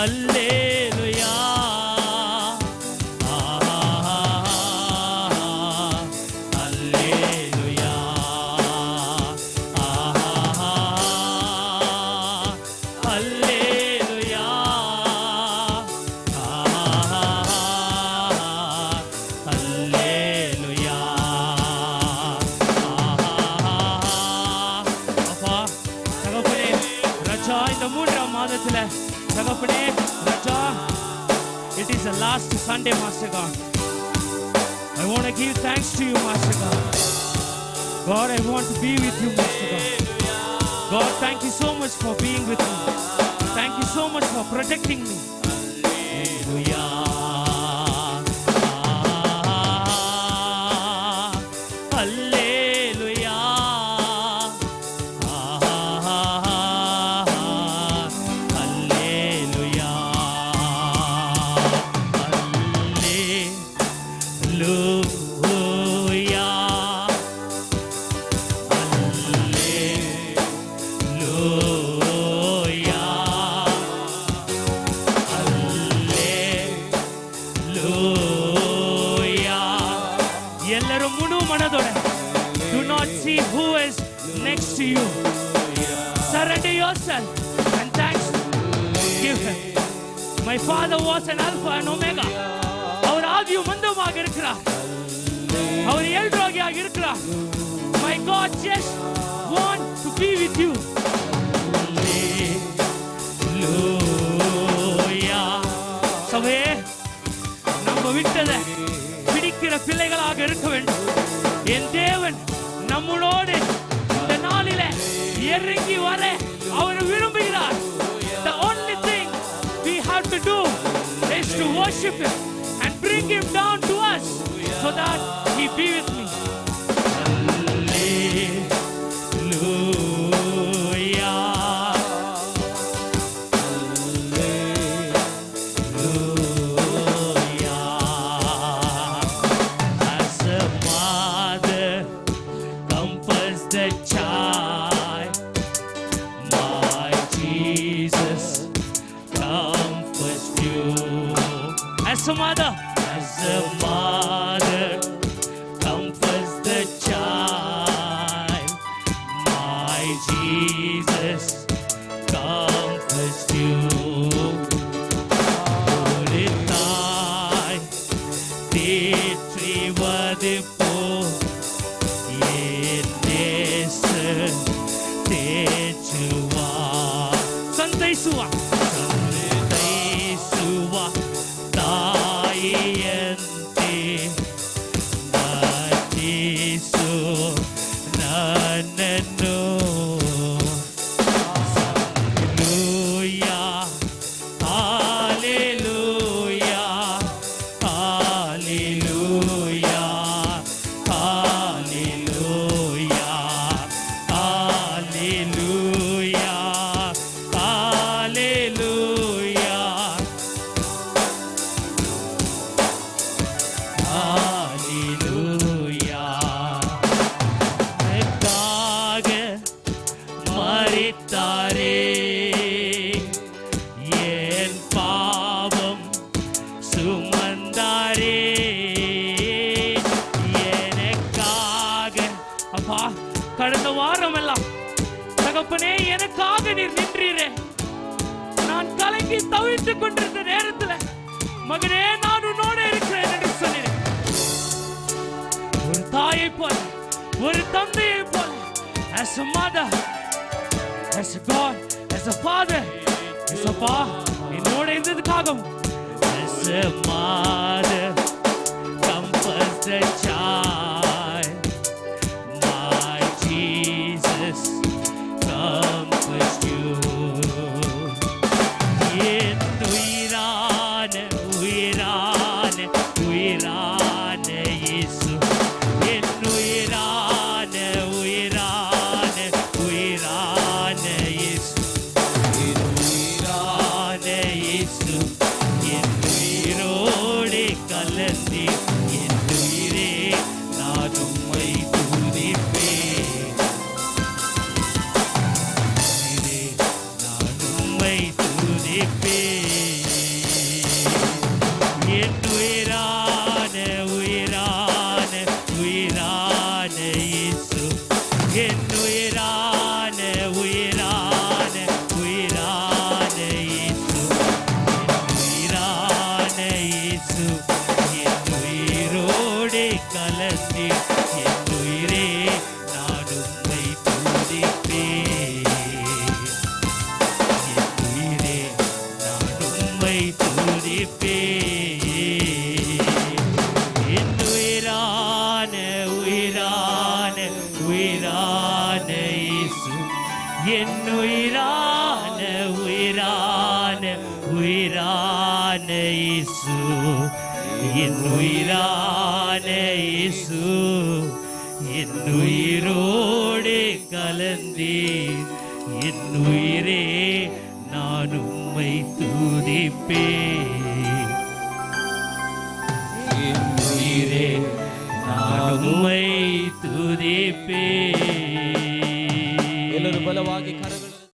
அல்லேலூயா. அல்லேலூயா. அல்லேலூயா. அல்லேலூயா. அப்பா தகப்பனே, ரஜா இந்த 3ஆம் மாதத்துல தகப்பனே ரஜா, it is the last Sunday, Master God. I want to give thanks to you, Master God. God, I want to be with you, Master God. God, thank you so much for being with me. Thank you so much for protecting me. Hallelujah. Hallelujah. Hallelujah. எல்லாரும் முழு மனதோட, do not see who is next to you. Surrender yourself and thanks give him. My father was an alpha and omega. அவர் ஆதியும் அந்தமாக இருக்கிறார். அவர் எல்ரோகியாக இருக்கிறார். My God just want to be with you. Hallelujah. சபையே, நம்ம விட்டதை பிடிக்கிற பிள்ளைகளாக இருக்க வேண்டும். என் தேவன் நம்மளோடு இந்த நாளிலே இறங்கி வர அவர் விரும்புகிறார். The only thing we have to do is to worship him and bring him down to us so that he be with me. Hallelujah. As a mother comforts the child, my Jesus comforts you. As a mother comforts the child, my Jesus comforts you. ஒரு தாய் தேற்றுவது போல் என் நேசர் தேற்றுவார். சந்தைசுவா தாயந்தே நதீசு நன்னோ. Hallelujah. Hallelujah. Hallelujah. Hallelujah. Hallelujah. Hallelujah. எனக்காக மரித்தாரே, என் பாவம் சுமந்தாரே. எனக்காக அப்பா, கடந்த வாரம் எல்லாம் தகப்பனே எனக்காக நீர் நின்றீரே. நான் கலங்கி தவித்துக் கொண்டிருந்த நேரத்தில் மகனே நான் உன்னோட இருக்கிறேன் என்று சொன்னேன். ஒரு தாயை போல, ஒரு தந்தையை போல, as a mother, as a God, as a father, as a pa, என்னோட இருந்ததுக்காகவும் as a mother comforts the child, my Jesus comforts you. என் உயிரான உயிரான உயிரான இயேசு, என் உயிரான உயிரான உயிரான இயேசு, என் உயிரான இயேசு, என் உயிரோடு கலந்து என் உயிரே நான் உம்மை துதிப்பேன். உயிரே நான் உம்மை துதிப்பேன். என் உயிரான உயிரான உயிரான இயேசு, என் உயிரான இயேசு, என் உயிரோடு கலந்தே என் உயிரே நான் உம்மை துதிப்பேன். என் உயிரே நான் உம்மை துதிப்பேன். ಎಲ್ಲರೂ ಬಲವಾಗಿ